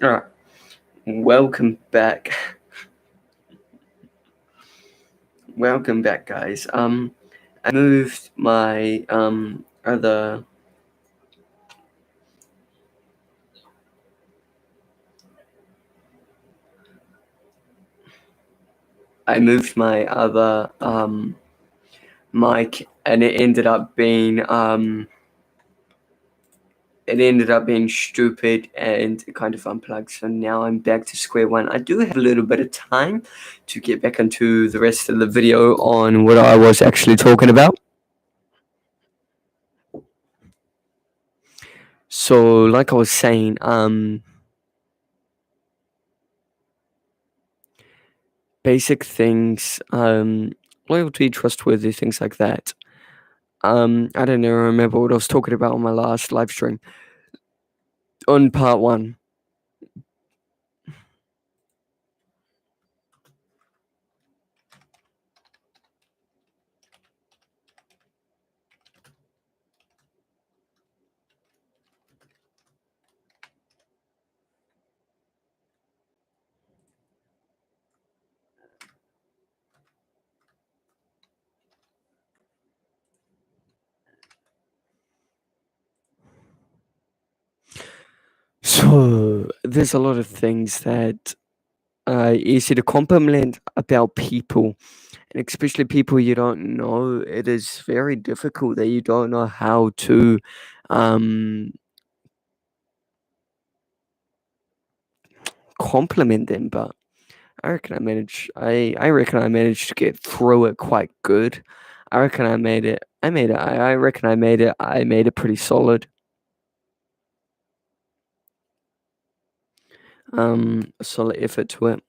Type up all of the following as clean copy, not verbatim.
Alright, welcome back. Welcome back, guys. I moved my other mic, and it ended up being stupid, and it kind of unplugged. So now I'm back to square one. I do have a little bit of time to get back into the rest of the video on what I was actually talking about. So, like I was saying, basic things, loyalty, trustworthy, things like that. I don't know, remember what I was talking about on my last live stream on part one. So there's a lot of things that are easy to compliment about people, and especially people you don't know. It is very difficult that you don't know how to compliment them, but I reckon I reckon I managed to get through it quite good. I reckon I made it. I reckon I made it. I made it pretty solid. Solid effort to it.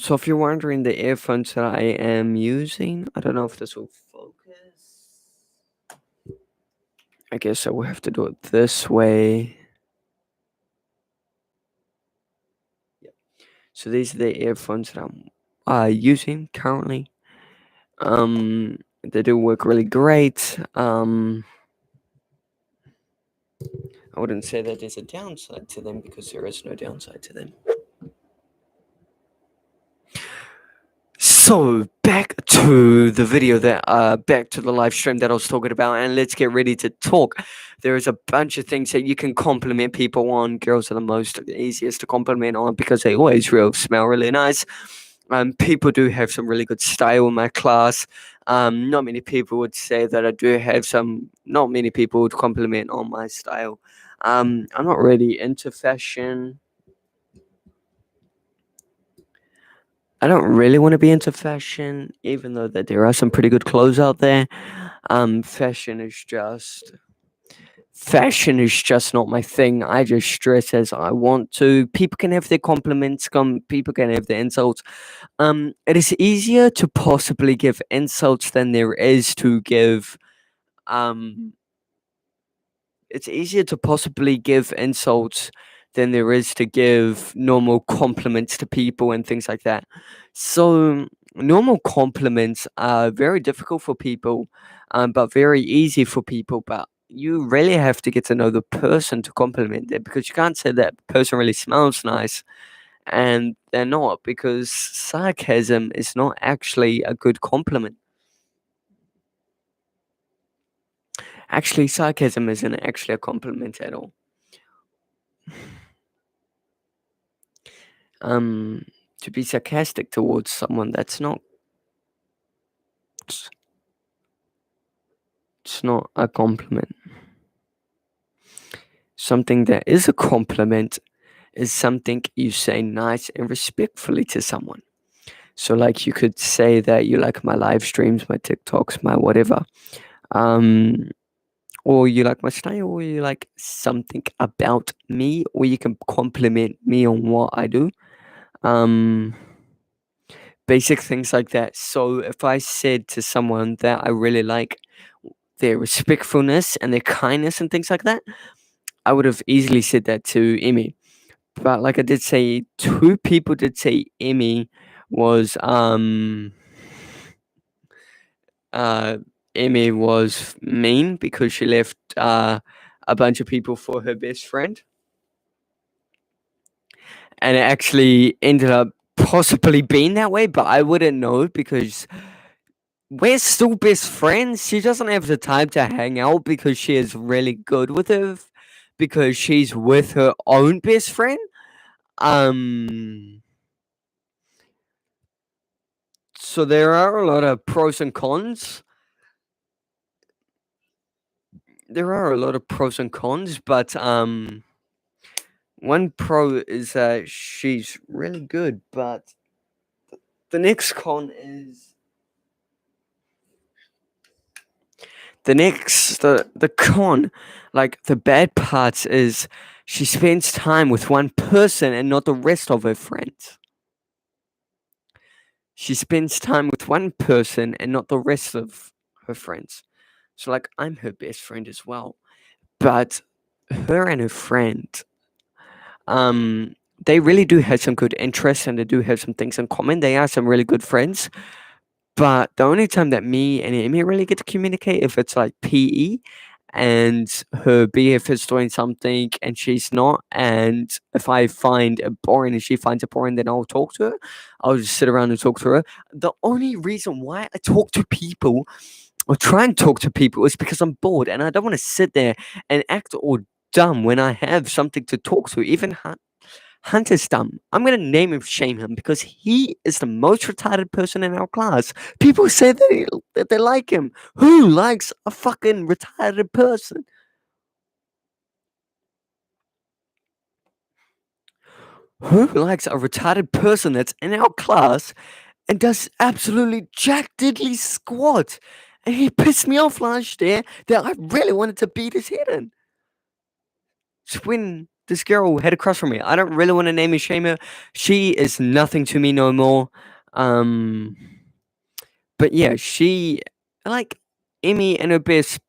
So if you're wondering, the earphones that I am using, I don't know if this will focus. I guess I will have to do it this way. Yep. So these are the earphones that I'm using currently. They do work really great. I wouldn't say that there's a downside to them, because there is no downside to them. So back to the video back to the live stream that I was talking about, and let's get ready to talk. There is a bunch of things that you can compliment people on. Girls are the easiest to compliment on, because they always smell really nice. People do have some really good style in my class. Not many people would say that I do have some. Not many people would compliment on my style. I'm not really into fashion. I don't really want to be into fashion, even though that there are some pretty good clothes out there. Fashion is just not my thing. I just dress as I want to. People can have their compliments, people can have their insults. It is easier to possibly give insults than there is to give. It's easier to possibly give insults than there is to give normal compliments to people and things like that. So normal compliments are very difficult for people, but very easy for people. But you really have to get to know the person to compliment them, because you can't say that person really smells nice and they're not, because sarcasm is not actually a good compliment. Actually, sarcasm isn't actually a compliment at all. To be sarcastic towards someone, it's not a compliment. Something that is a compliment is something you say nice and respectfully to someone. So like, you could say that you like my live streams, my TikToks, my whatever, or you like my style, or you like something about me, or you can compliment me on what I do. Basic things like that. So if I said to someone that I really like their respectfulness and their kindness and things like that, I would have easily said that to Emmy. But like I did say, two people did say Emmy was mean, because she left a bunch of people for her best friend. and it actually ended up possibly being that way, but I wouldn't know because we're still best friends. She doesn't have the time to hang out because she is really good with her, because she's with her own best friend. Um, so there are a lot of pros and cons. There are a lot of pros and cons, but one pro is that she's really good, but the next con is the con, like the bad parts is she spends time with one person and not the rest of her friends. She spends time with one person and not the rest of her friends. So like I'm her best friend as well. But her and her friend, they really do have some good interests and they do have some things in common. They are some really good friends. But the only time that me and Amy really get to communicate if it's like PE and her BF is doing something and she's not, and if I find it boring and she finds it boring, then I'll talk to her. I'll just sit around and talk to her. The only reason why I talk to people or try and talk to people is because I'm bored and I don't want to sit there and act all dumb when I have something to talk to. Even Hunter's dumb. I'm gonna name him, shame him, because he is the most retarded person in our class. People say that they like him. Who likes a fucking retarded person? Who likes a retarded person that's in our class and does absolutely jack diddly squat? And he pissed me off last year that I really wanted to beat his head in. So when this girl had a crush on me, I don't really want to name and shame her. She is nothing to me no more. Um, but yeah, she like Emmy and her best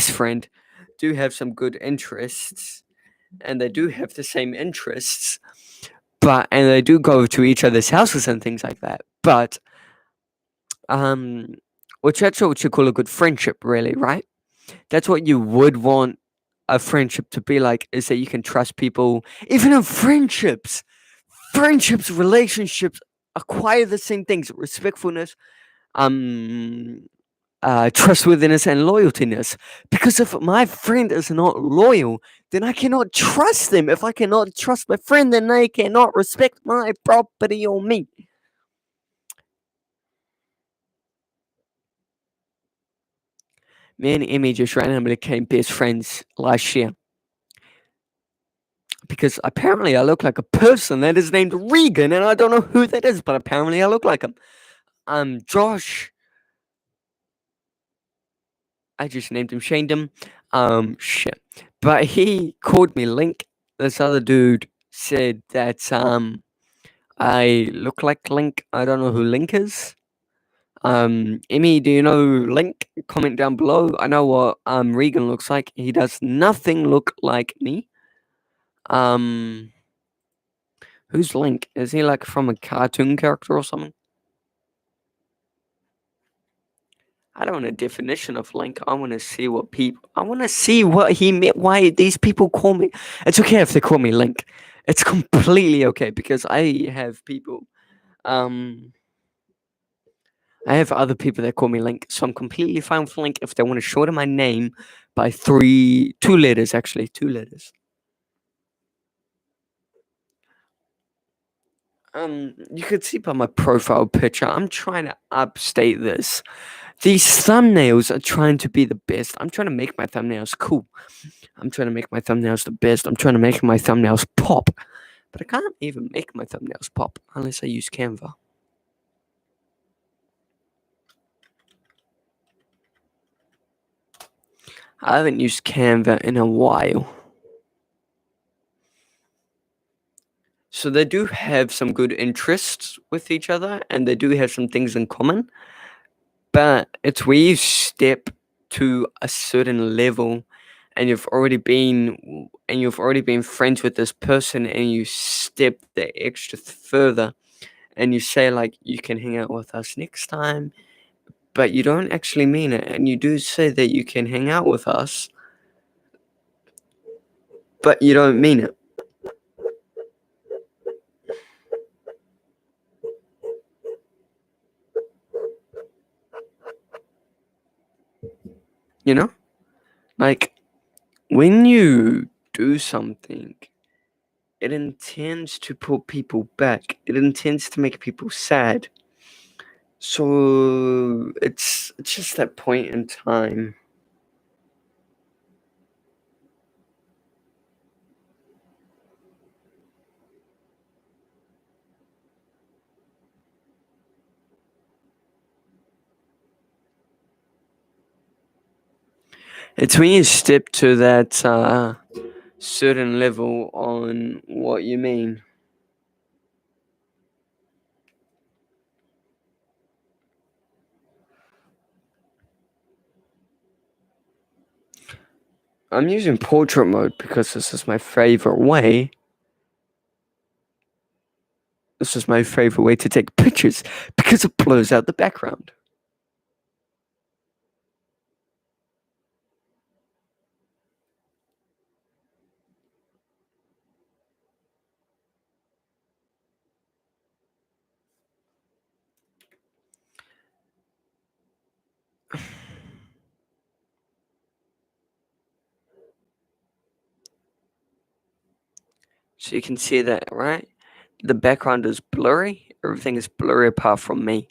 friend do have some good interests, and they do have the same interests, and they do go to each other's houses and things like that. But which that's what you call a good friendship, really, right? That's what you would want a friendship to be like, is that you can trust people, even in friendships, relationships acquire the same things: respectfulness, trustworthiness, and loyaltiness. Because if my friend is not loyal, then I cannot trust them. If I cannot trust my friend, then they cannot respect my property or me. Me and Emmy just randomly became best friends last year. Because apparently I look like a person that is named Regan, and I don't know who that is, but apparently I look like him. Josh. I just named him, shamed him. Shit. But he called me Link. This other dude said that I look like Link. I don't know who Link is. Emmy, do you know Link? Comment down below. I know what Regan looks like. He does nothing look like me. Who's Link? Is he like from a cartoon character or something? I don't want a definition of Link. I want to see what people. I want to see what he meant. Why these people call me. It's okay if they call me Link. It's completely okay because I have people. I have other people that call me Link, so I'm completely fine with Link if they want to shorten my name by 2 letters. Actually, 2 letters. You could see by my profile picture, I'm trying to upstate this. These thumbnails are trying to be the best. I'm trying to make my thumbnails cool. I'm trying to make my thumbnails the best. I'm trying to make my thumbnails pop. But I can't even make my thumbnails pop unless I use Canva. I haven't used Canva in a while. So they do have some good interests with each other and they do have some things in common. But it's where you step to a certain level and you've already been friends with this person and you step the extra further and you say like you can hang out with us next time, but you don't actually mean it, and you do say that you can hang out with us, but you don't mean it. You know? Like, when you do something, it intends to put people back. It intends to make people sad. So it's just that point in time. It's when you step to that certain level on what you mean. I'm using portrait mode because this is my favorite way. This is my favorite way to take pictures because it blurs out the background. So you can see that, right? The background is blurry. Everything is blurry apart from me.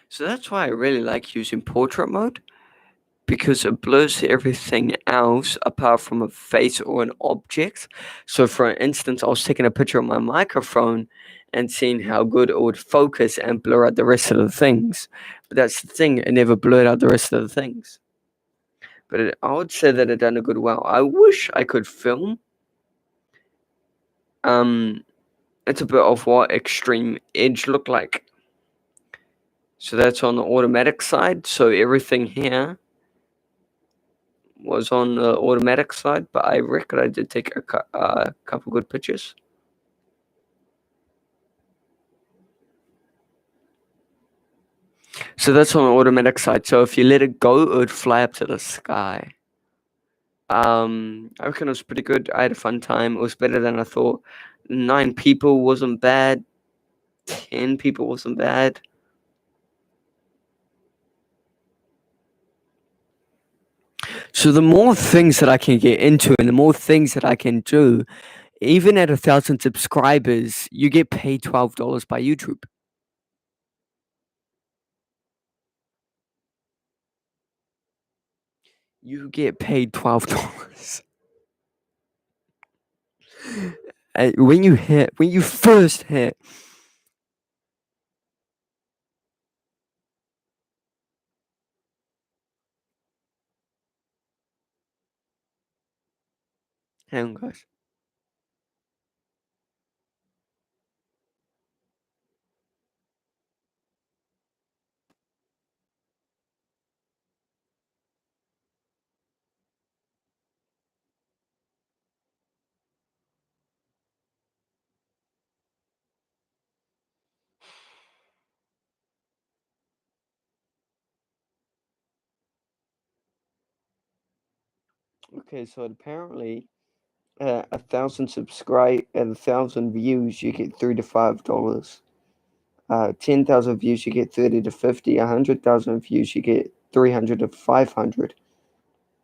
So that's why I really like using portrait mode because it blurs everything else apart from a face or an object. So, for instance, I was taking a picture of my microphone and seeing how good it would focus and blur out the rest of the things. But that's the thing, it never blurred out the rest of the things. But I would say that it done a good well. I wish I could film. Um, it's a bit of what Extreme Edge looked like. So that's on the automatic side. So everything here was on the automatic side, but I reckon I did take a couple good pictures. So that's on the automatic side. So if you let it go, it would fly up to the sky. I reckon it was pretty good. I had a fun time. It was better than I thought. 9 people wasn't bad. 10 people wasn't bad. So the more things that I can get into and the more things that I can do, even at 1,000 subscribers, you get paid $12 by YouTube. You get paid $12. When you first hit, hang on, guys. Okay, so apparently, 1,000 views, you get $3 to $5. 10,000 views, you get 30 to 50. 100,000 views, you get 300 to 500,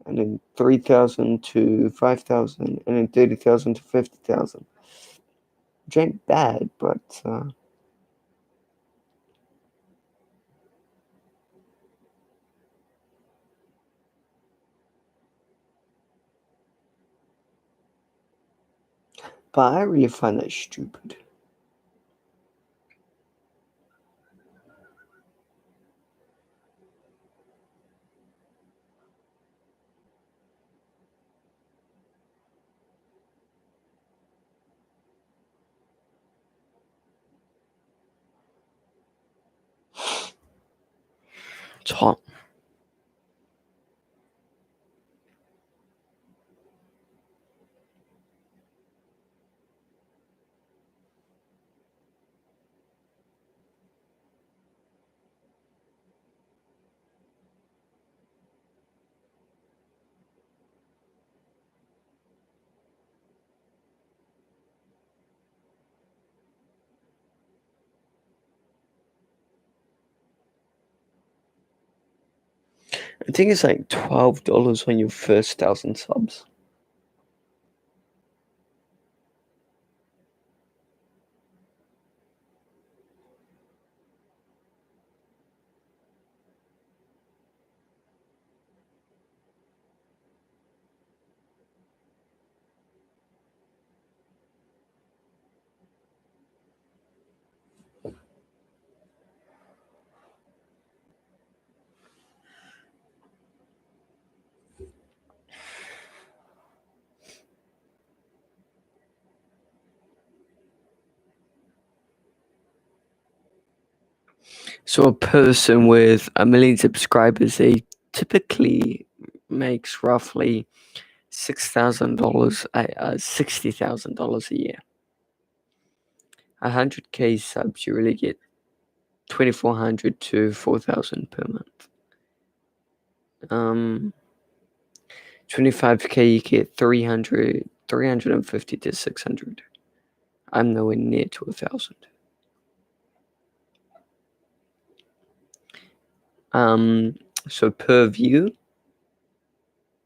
and then 3,000 to 5,000, and then 30,000 to 50,000. Which ain't bad, but I really find that stupid. It's hot. I think it's like $12 on your first 1,000 subs. So a person with 1 million subscribers, they typically makes roughly $6,000, $60,000 a year. 100K subs, you really get 2,400 to 4,000 per month. 25K, you get 350 to 600. I'm nowhere near to 1,000. So per view,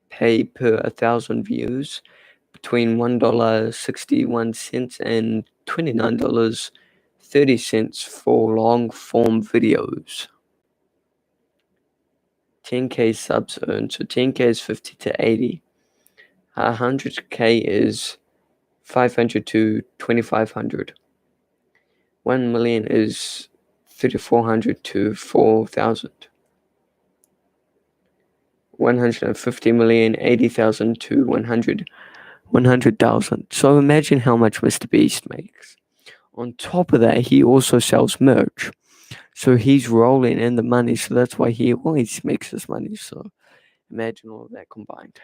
pay per 1,000 views between $1.61 and $29.30 for long form videos. 10K subs earned. So 10K is 50 to 80. 100K is 500 to 2,500. 1 million is 3,400 to 4,000. 150 million, 80,000 to 100,000. So imagine how much Mr. Beast makes. On top of that, he also sells merch. So he's rolling in the money. So that's why he always makes his money. So imagine all of that combined.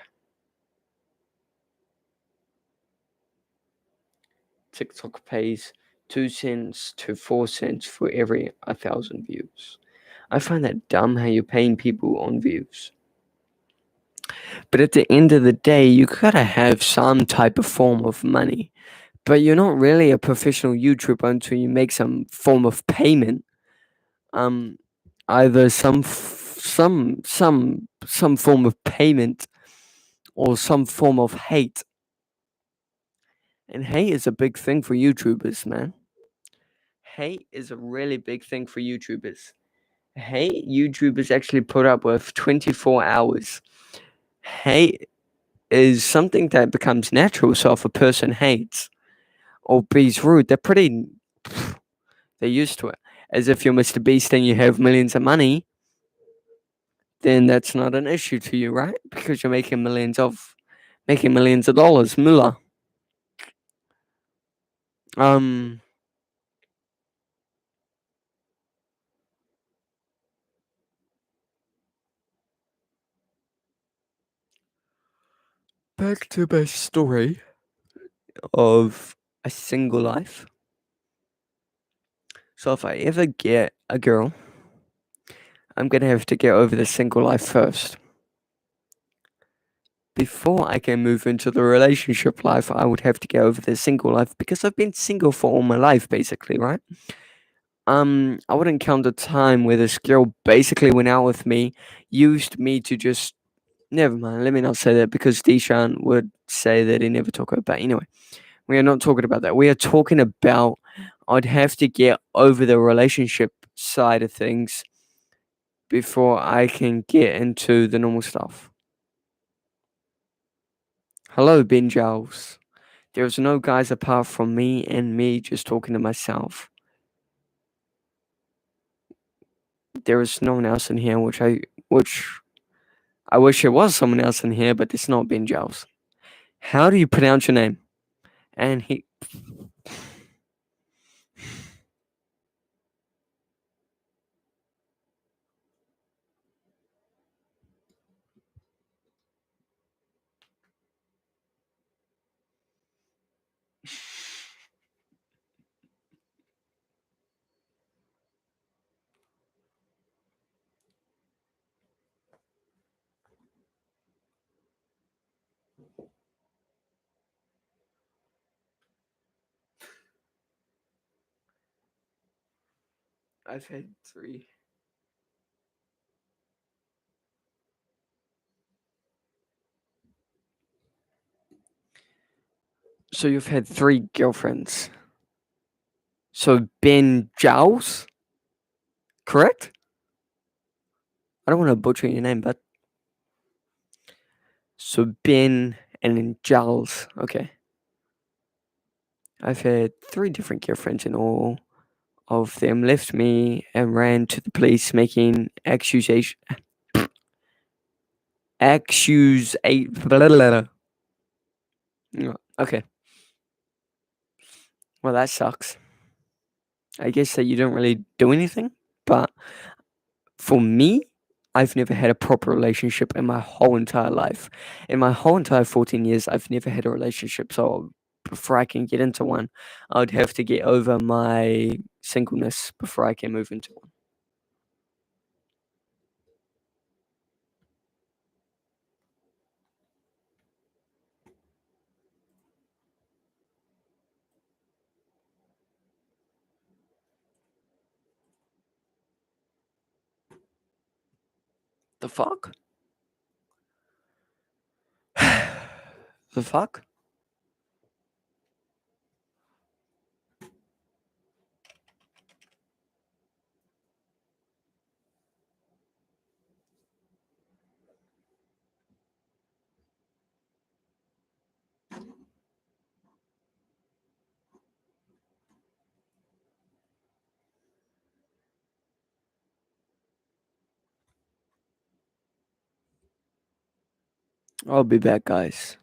TikTok pays 2 cents to 4 cents for every 1,000 views. I find that dumb how you're paying people on views. But at the end of the day, you gotta have some type of form of money. But you're not really a professional YouTuber until you make some form of payment. Either some form of payment or some form of hate. And hate is a big thing for YouTubers, man. Hate is a really big thing for YouTubers. Hate YouTubers actually put up with 24 hours. Hate is something that becomes natural. So if a person hates or be's rude, they're used to it. As if you're Mr. Beast and you have millions of money, then that's not an issue to you, right? Because you're making millions of dollars, mullah. Um, Back to my story of a single life. So if I ever get a girl, I'm gonna have to get over the single life first. Before I can move into the relationship life, I would have to get over the single life because I've been single for all my life, basically, right? I wouldn't count the time where this girl basically went out with me, used me to just. Never mind. Let me not say that because Deshaun would say that he never talk about. Anyway, we are not talking about that. We are talking about I'd have to get over the relationship side of things before I can get into the normal stuff. Hello, Ben Giles. There's no guys apart from me and me just talking to myself. There is no one else in here, which I wish there was someone else in here, but it's not Ben Giles. How do you pronounce your name? And he. I've had 3. So you've had 3 girlfriends. So Ben Giles, correct? I don't want to butcher your name, but so Ben and then Giles. Okay. I've had 3 different girlfriends in all. Of them left me and ran to the police making blah, blah, blah. Okay. Well, that sucks. I guess that you don't really do anything, but for me, I've never had a proper relationship in my whole entire life. In my whole entire 14 years, I've never had a relationship. So before I can get into one, I would have to get over my singleness before I can move into one. The fuck? The fuck? I'll be back, guys.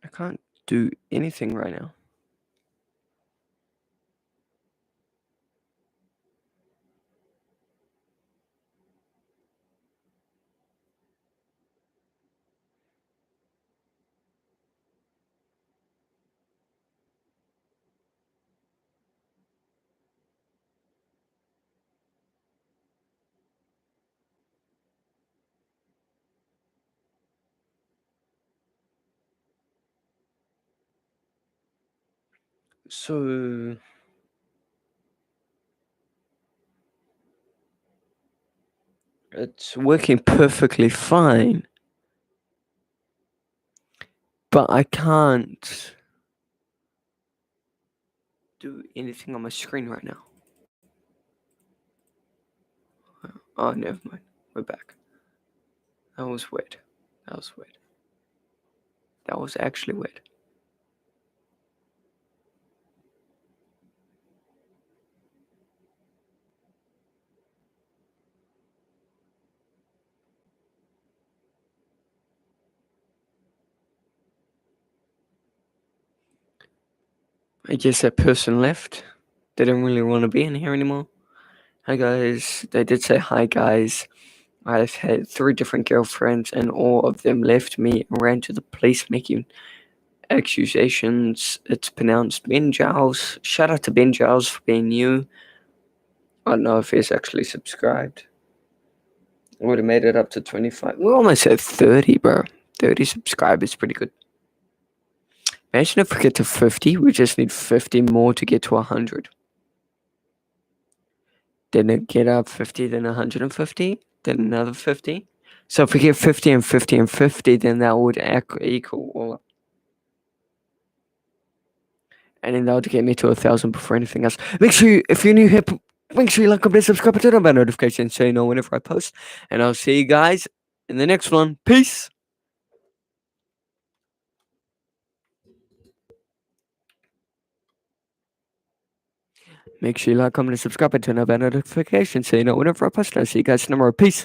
I can't do anything right now. So it's working perfectly fine, but I can't do anything on my screen right now. Oh, never mind. We're back. That was weird. That was weird. That was actually weird. I guess that person left. They don't really want to be in here anymore. Hi, guys. They did say hi, guys. I've had 3 different girlfriends, and all of them left me and ran to the police making accusations. It's pronounced Ben Giles. Shout out to Ben Giles for being new. I don't know if he's actually subscribed. Would have made it up to 25. We're almost at 30, bro. 30 subscribers, pretty good. Imagine if we get to 50, we just need 50 more to get to 100. Then it get up 50, then 150, then another 50. So if we get 50 and 50 and 50, then that would equal. And then that would get me to 1,000 before anything else. Make sure if you're new here, make sure you like, comment, subscribe, and turn on bell notifications so you know whenever I post. And I'll see you guys in the next one. Peace. Make sure you like, comment, and subscribe, and turn on bell notifications so you know whenever I post. I'll see you guys tomorrow. Peace.